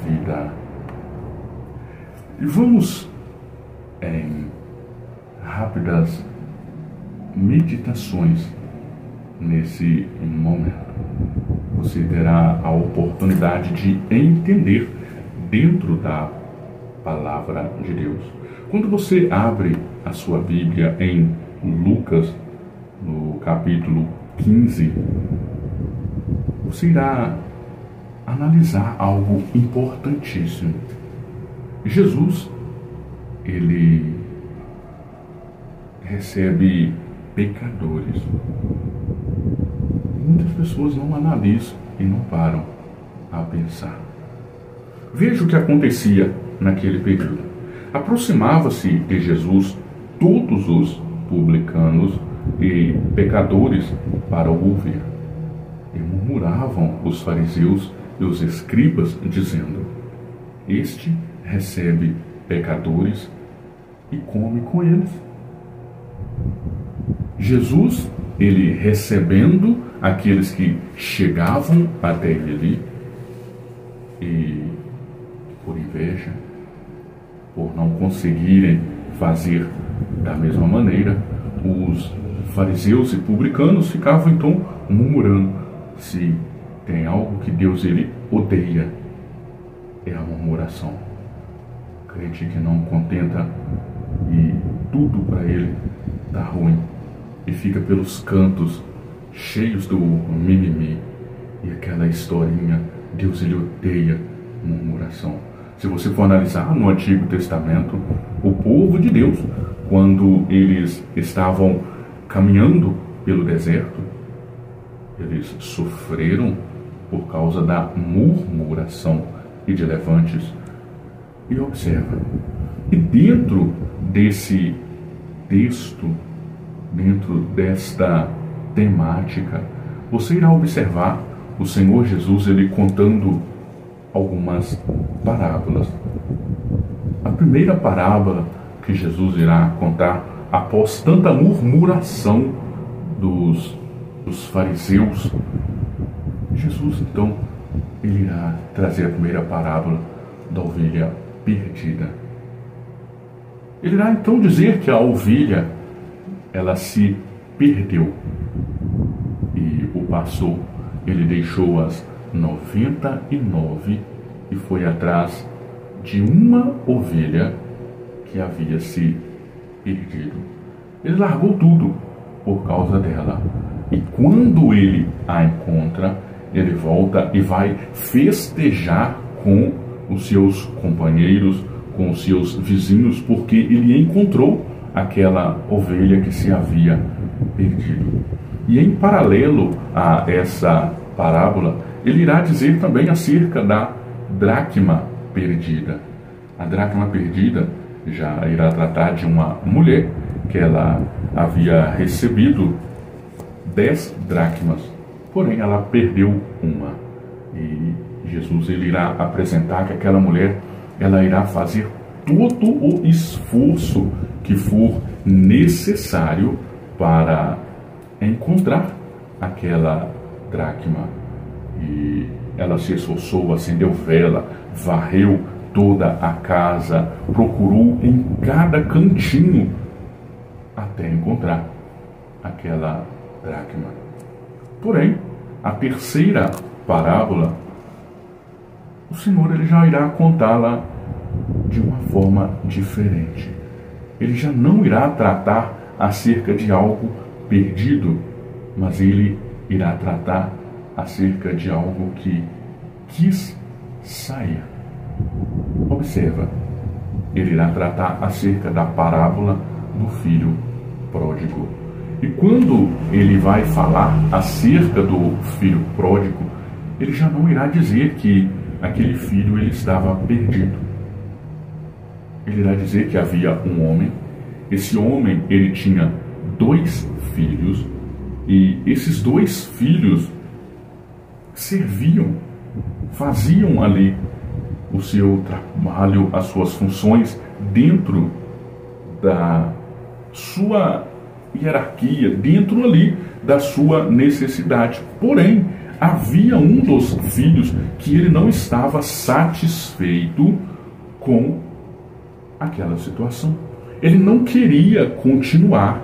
vida. E vamos em rápidas meditações nesse momento. Você terá a oportunidade de entender dentro da palavra de Deus. Quando você abre a sua Bíblia em Lucas, no capítulo 15, você irá analisar algo importantíssimo. Jesus, ele recebe pecadores. Muitas pessoas não analisam e não param a pensar. Veja o que acontecia naquele período. Aproximava-se de Jesus todos os publicanos e pecadores para o ouvir. E murmuravam os fariseus e os escribas, dizendo: Este recebe pecadores e come com eles. Jesus, ele recebendo aqueles que chegavam até ele, e por inveja, por não conseguirem fazer da mesma maneira, os fariseus e publicanos ficavam então murmurando. Se tem algo que Deus ele odeia, é a murmuração. Crente que não contenta e tudo para ele está ruim e fica pelos cantos cheios do mimimi e aquela historinha. Deus ele odeia murmuração. Se você for analisar no Antigo Testamento, o povo de Deus, quando eles estavam caminhando pelo deserto, eles sofreram por causa da murmuração e de levantes. E observa, e dentro desse texto, dentro desta temática, você irá observar o Senhor Jesus ele contando algumas parábolas. A primeira parábola que Jesus irá contar após tanta murmuração dos fariseus, Jesus então ele irá trazer a primeira parábola da ovelha perdida. Ele irá então dizer que a ovelha ela se perdeu e o pastor ele deixou as 99 e foi atrás de uma ovelha que havia se perdido. Ele largou tudo por causa dela. E quando ele a encontra, ele volta e vai festejar com os seus companheiros, com os seus vizinhos, porque ele encontrou aquela ovelha que se havia perdido. E em paralelo a essa parábola, ele irá dizer também acerca da dracma perdida. A dracma perdida já irá tratar de uma mulher que ela havia recebido 10 dracmas, porém ela perdeu uma. E Jesus ele irá apresentar que aquela mulher ela irá fazer todo o esforço que for necessário para encontrar aquela dracma. E ela se esforçou, acendeu vela, varreu toda a casa, procurou em cada cantinho até encontrar aquela dracma. Porém, a terceira parábola, o Senhor ele já irá contá-la de uma forma diferente. Ele já não irá tratar acerca de algo perdido, mas ele irá tratar acerca de algo que quis sair. Observa, ele irá tratar acerca da parábola do filho pródigo. E quando ele vai falar acerca do filho pródigo, ele já não irá dizer que aquele filho ele estava perdido. Ele irá dizer que havia um homem. Esse homem ele tinha 2 filhos e esses 2 filhos serviam, faziam ali o seu trabalho, as suas funções dentro da sua hierarquia, dentro ali da sua necessidade. Porém, havia um dos filhos que ele não estava satisfeito com aquela situação. Ele não queria continuar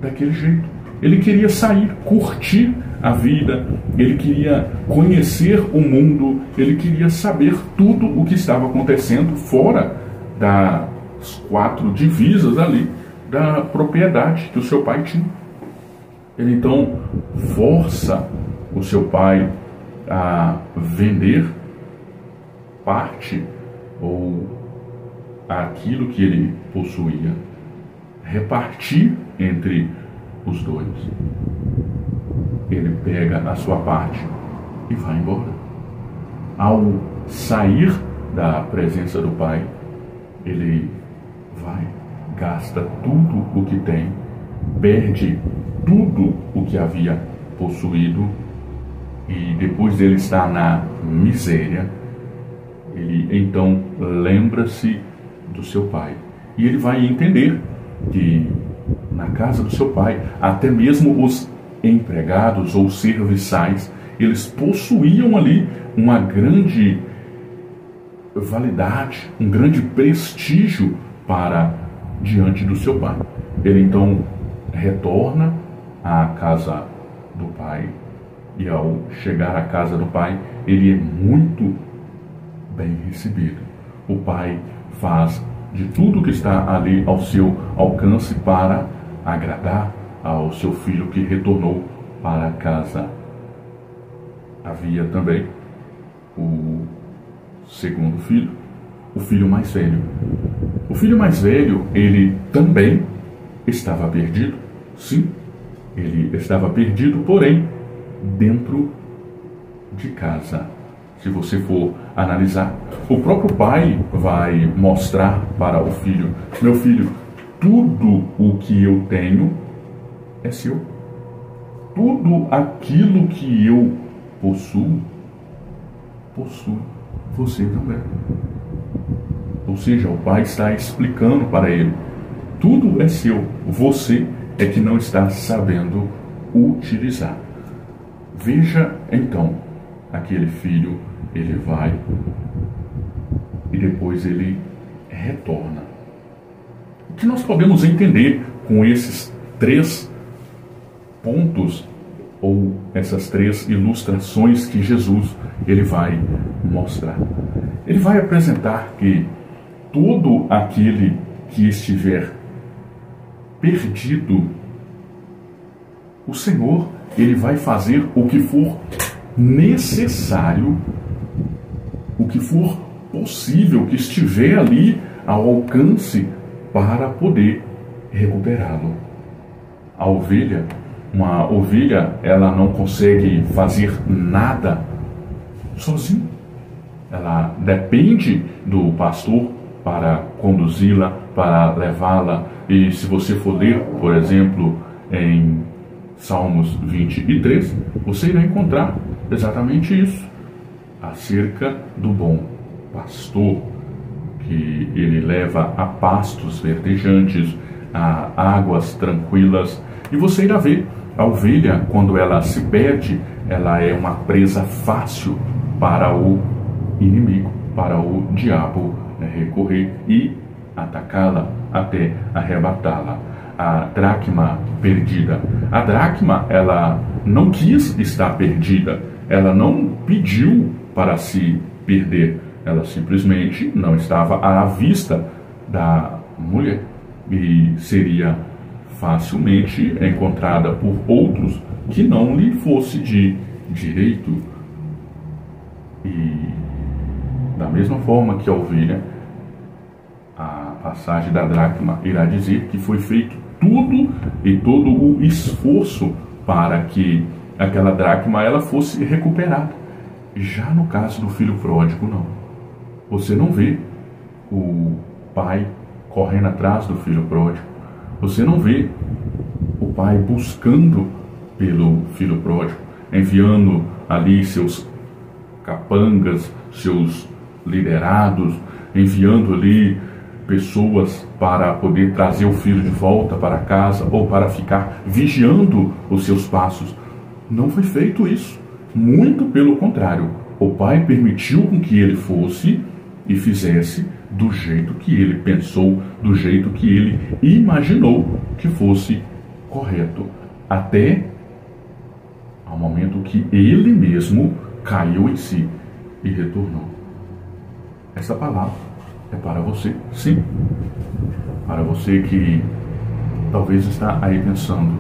daquele jeito. Ele queria sair, curtir a vida, ele queria conhecer o mundo, ele queria saber tudo o que estava acontecendo fora das 4 divisas ali da propriedade que o seu pai tinha. Ele então força o seu pai a vender parte ou aquilo que ele possuía, repartir entre os dois. Ele pega a sua parte e vai embora. Ao sair da presença do pai, ele vai, gasta tudo o que tem, perde tudo o que havia possuído, e depois dele estar na miséria, ele então lembra-se do seu pai. E ele vai entender que na casa do seu pai, até mesmo os empregados ou serviçais, eles possuíam ali uma grande validade, um grande prestígio para diante do seu pai. Ele então retorna à casa do pai, e ao chegar à casa do pai, ele é muito bem recebido. O pai faz de tudo que está ali ao seu alcance para agradar ao seu filho que retornou para casa. Havia também o segundo filho, o filho mais velho. O filho mais velho, ele também estava perdido. Sim, ele estava perdido, porém, dentro de casa. Se você for analisar, o próprio pai vai mostrar para o filho: meu filho, tudo o que eu tenho é seu. Tudo aquilo que eu possuo, possui você também. Ou seja, o pai está explicando para ele: tudo é seu, você é que não está sabendo utilizar. Veja então, aquele filho, ele vai e depois ele retorna. O que nós podemos entender com esses 3 pontos ou essas 3 ilustrações que Jesus ele vai mostrar? Ele vai apresentar que todo aquele que estiver perdido, o Senhor ele vai fazer o que for necessário, o que for possível, que estiver ali ao alcance para poder recuperá-lo. A ovelha, uma ovelha, ela não consegue fazer nada sozinha. Ela depende do pastor para conduzi-la, para levá-la. E se você for ler, por exemplo, em Salmos 23, você irá encontrar exatamente isso, acerca do bom pastor, que ele leva a pastos verdejantes, a águas tranquilas. E você irá ver, a ovelha, quando ela se perde, ela é uma presa fácil para o inimigo, para o diabo recorrer e atacá-la até arrebatá-la. A dracma perdida. A dracma, ela não quis estar perdida, ela não pediu para se perder, ela simplesmente não estava à vista da mulher e seria facilmente encontrada por outros que não lhe fosse de direito. E da mesma forma que a ovelha, a passagem da dracma irá dizer que foi feito tudo e todo o esforço para que aquela dracma ela fosse recuperada. Já no caso do filho pródigo, não. Você não vê o pai correndo atrás do filho pródigo. Você não vê o pai buscando pelo filho pródigo, enviando ali seus capangas, seus liderados, enviando ali pessoas para poder trazer o filho de volta para casa ou para ficar vigiando os seus passos. Não foi feito isso. Muito pelo contrário, o pai permitiu com que ele fosse e fizesse do jeito que ele pensou, do jeito que ele imaginou que fosse correto, até ao momento que ele mesmo caiu em si e retornou. Essa palavra é para você, sim. Para você que talvez está aí pensando: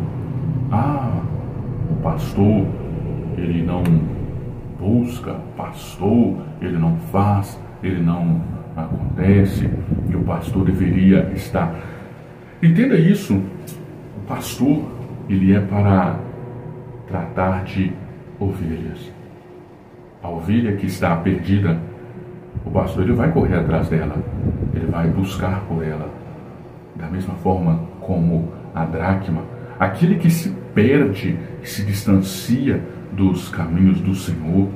o pastor, ele não busca, pastor, ele não faz, ele não acontece, que o pastor deveria estar. Entenda isso, o pastor, ele é para tratar de ovelhas. A ovelha que está perdida, o pastor, ele vai correr atrás dela, ele vai buscar por ela. Da mesma forma como a dracma, aquele que se perde, que se distancia dos caminhos do Senhor,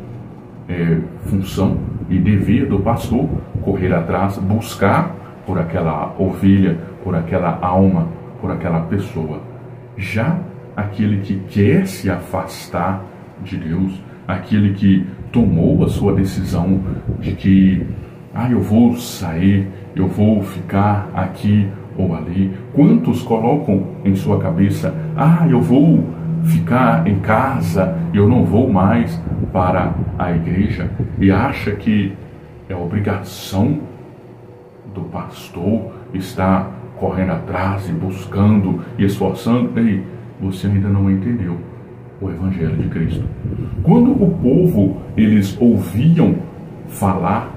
é função e dever do pastor correr atrás, buscar por aquela ovelha, por aquela alma, por aquela pessoa. Já aquele que quer se afastar de Deus, aquele que tomou a sua decisão de que eu vou sair, eu vou ficar aqui ou ali. Quantos colocam em sua cabeça: eu vou ficar em casa, eu não vou mais para a igreja, e acha que é obrigação do pastor estar correndo atrás e buscando e esforçando. Ei, você ainda não entendeu o Evangelho de Cristo. Quando o povo, eles ouviam falar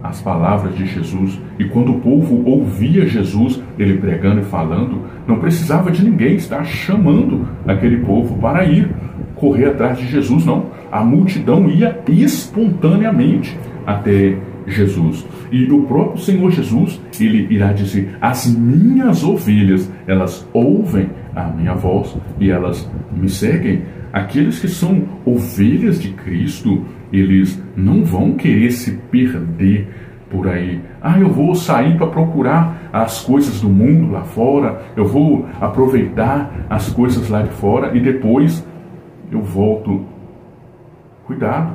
as palavras de Jesus, e quando o povo ouvia Jesus, ele pregando e falando, não precisava de ninguém estar chamando aquele povo para ir correr atrás de Jesus, não. A multidão ia espontaneamente até Jesus. E o próprio Senhor Jesus, ele irá dizer: as minhas ovelhas, elas ouvem a minha voz e elas me seguem. Aqueles que são ovelhas de Cristo, eles não vão querer se perder por aí. Eu vou sair para procurar as coisas do mundo lá fora, eu vou aproveitar as coisas lá de fora e depois eu volto. Cuidado,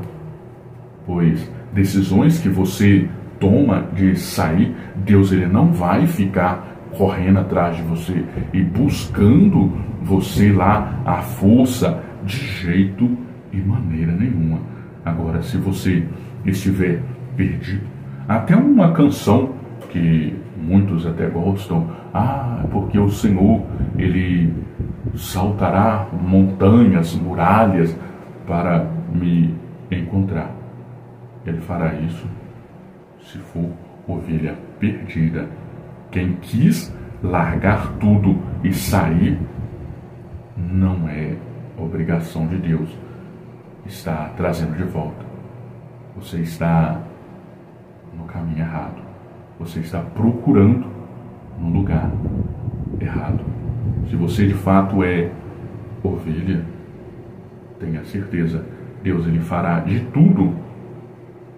pois decisões que você toma de sair, Deus, ele não vai ficar correndo atrás de você e buscando você lá à força, de jeito e maneira nenhuma. Agora, se você estiver perdido, até uma canção que muitos até gostam: porque o Senhor, ele saltará montanhas, muralhas para me encontrar. Ele fará isso se for ovelha perdida. Quem quis largar tudo e sair, não é obrigação de Deus estar trazendo de volta. Você está no caminho errado. Você está procurando no lugar errado. Se você de fato é ovelha, tenha certeza, Deus, ele fará de tudo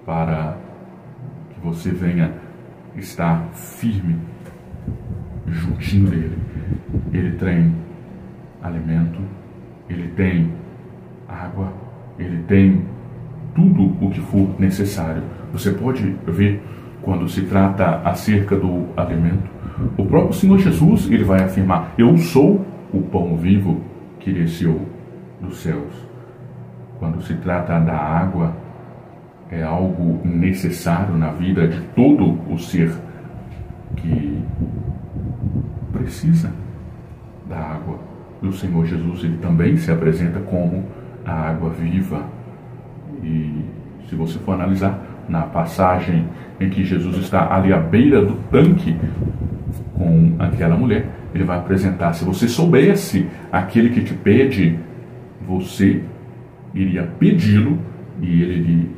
para que você venha estar firme juntinho dele. Ele tem alimento, ele tem água, ele tem tudo o que for necessário. Você pode ver, quando se trata acerca do alimento, o próprio Senhor Jesus, ele vai afirmar: eu sou o pão vivo que desceu dos céus. Quando se trata da água, é algo necessário na vida de todo o ser que precisa da água. E o Senhor Jesus, ele também se apresenta como a água viva. E se você for analisar na passagem em que Jesus está ali à beira do tanque com aquela mulher, ele vai apresentar: se você soubesse aquele que te pede, você iria pedi-lo e ele lhe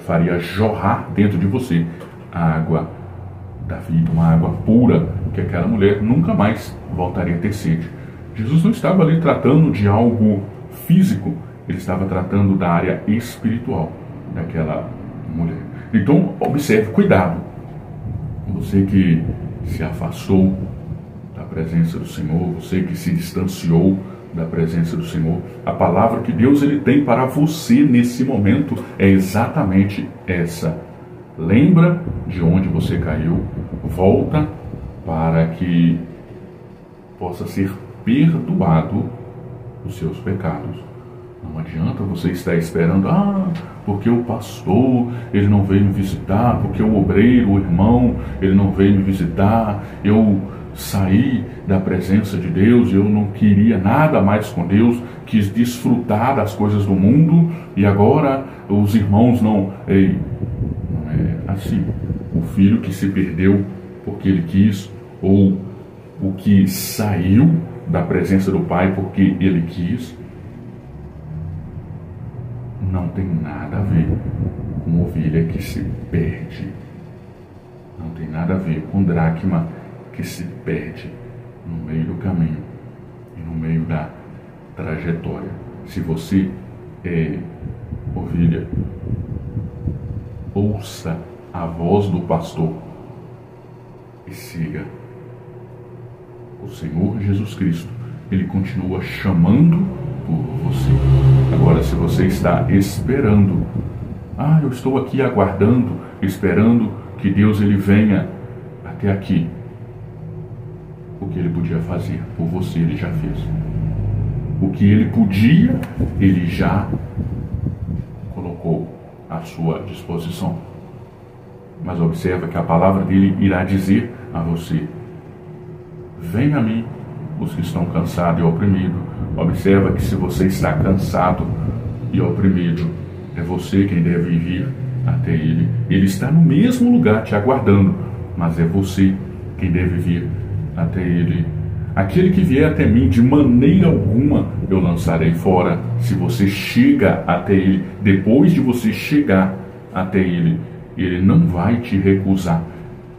faria jorrar dentro de você a água da vida, uma água pura, que aquela mulher nunca mais voltaria a ter sede. Jesus não estava ali tratando de algo físico, ele estava tratando da área espiritual daquela mulher. Então, observe, cuidado. Você que se afastou da presença do Senhor, você que se distanciou da presença do Senhor. A palavra que Deus ele tem para você nesse momento é exatamente essa. Lembra de onde você caiu, volta para que possa ser perdoado os seus pecados. Não adianta você estar esperando, porque o pastor, ele não veio me visitar, porque o obreiro, o irmão, ele não veio me visitar, eu saí da presença de Deus, eu não queria nada mais com Deus, quis desfrutar das coisas do mundo, e agora os irmãos não... Ei, não é assim. O filho que se perdeu porque ele quis, ou o que saiu da presença do pai porque ele quis, não tem nada a ver com ovelha que se perde. Não tem nada a ver com dracma que se perde no meio do caminho e no meio da trajetória. Se você é ovelha, ouça a voz do pastor e siga. O Senhor Jesus Cristo, ele continua chamando por você. Agora, se você está esperando, eu estou aqui aguardando, esperando que Deus ele venha até aqui, o que ele podia fazer por você, ele já fez. O que ele podia, ele já colocou à sua disposição. Mas observa que a palavra dele irá dizer a você: venha a mim, os que estão cansados e oprimidos. Observa que se você está cansado e oprimido, é você quem deve vir até ele. Ele está no mesmo lugar te aguardando, mas é você quem deve vir até ele. Aquele que vier até mim, de maneira alguma eu lançarei fora. Se você chega até ele, depois de você chegar até ele, ele não vai te recusar.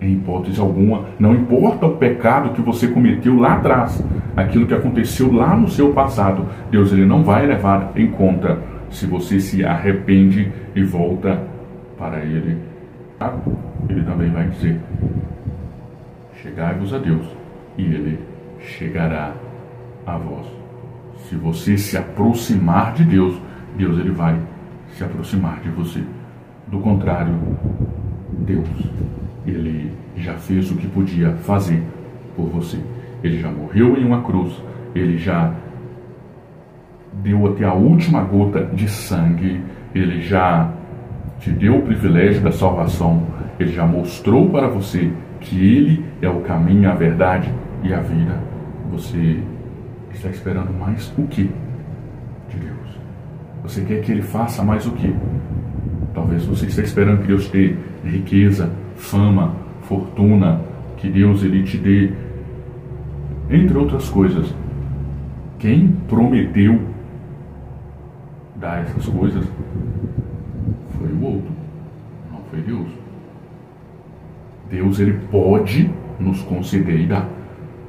Em hipótese alguma, não importa o pecado que você cometeu lá atrás, aquilo que aconteceu lá no seu passado, Deus ele não vai levar em conta. Se você se arrepende e volta para ele, ele também vai dizer: chegai-vos a Deus, e ele chegará a vós. Se você se aproximar de Deus, Deus ele vai se aproximar de você. Do contrário, Deus ele já fez o que podia fazer por você. Ele já morreu em uma cruz, ele já deu até a última gota de sangue, ele já te deu o privilégio da salvação, ele já mostrou para você que ele é o caminho, a verdade e a vida. Você está esperando mais o que de Deus? Você quer que ele faça mais o que? Talvez você esteja esperando que Deus te dê riqueza, fama, fortuna, que Deus ele te dê, entre outras coisas. Quem prometeu dar essas coisas foi o outro, não foi Deus. Deus ele pode nos conceder e dar.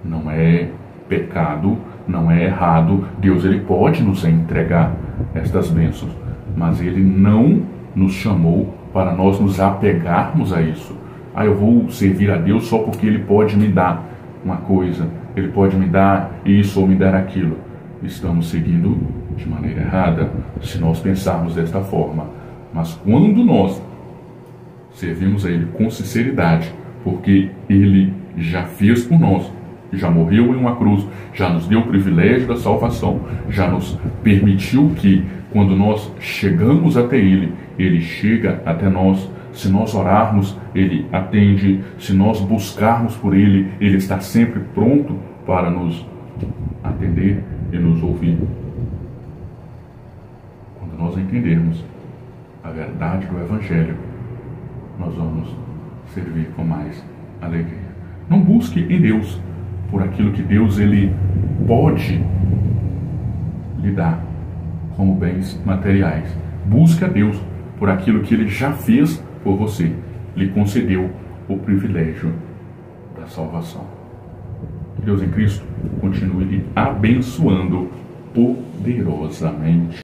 Não é pecado, não é errado. Deus ele pode nos entregar estas bênçãos, mas ele não nos chamou para nós nos apegarmos a isso. Eu vou servir a Deus só porque ele pode me dar uma coisa, ele pode me dar isso ou me dar aquilo. Estamos seguindo de maneira errada se nós pensarmos desta forma. Mas quando nós servimos a ele com sinceridade, porque ele já fez por nós, já morreu em uma cruz, já nos deu o privilégio da salvação, já nos permitiu que, quando nós chegamos até ele, ele chega até nós. Se nós orarmos, ele atende. Se nós buscarmos por ele, ele está sempre pronto para nos atender e nos ouvir. Quando nós entendermos a verdade do Evangelho, nós vamos servir com mais alegria. Não busque em Deus por aquilo que Deus ele pode lhe dar como bens materiais. Busque a Deus por aquilo que ele já fez por você, lhe concedeu o privilégio da salvação. Que Deus em Cristo continue lhe abençoando poderosamente.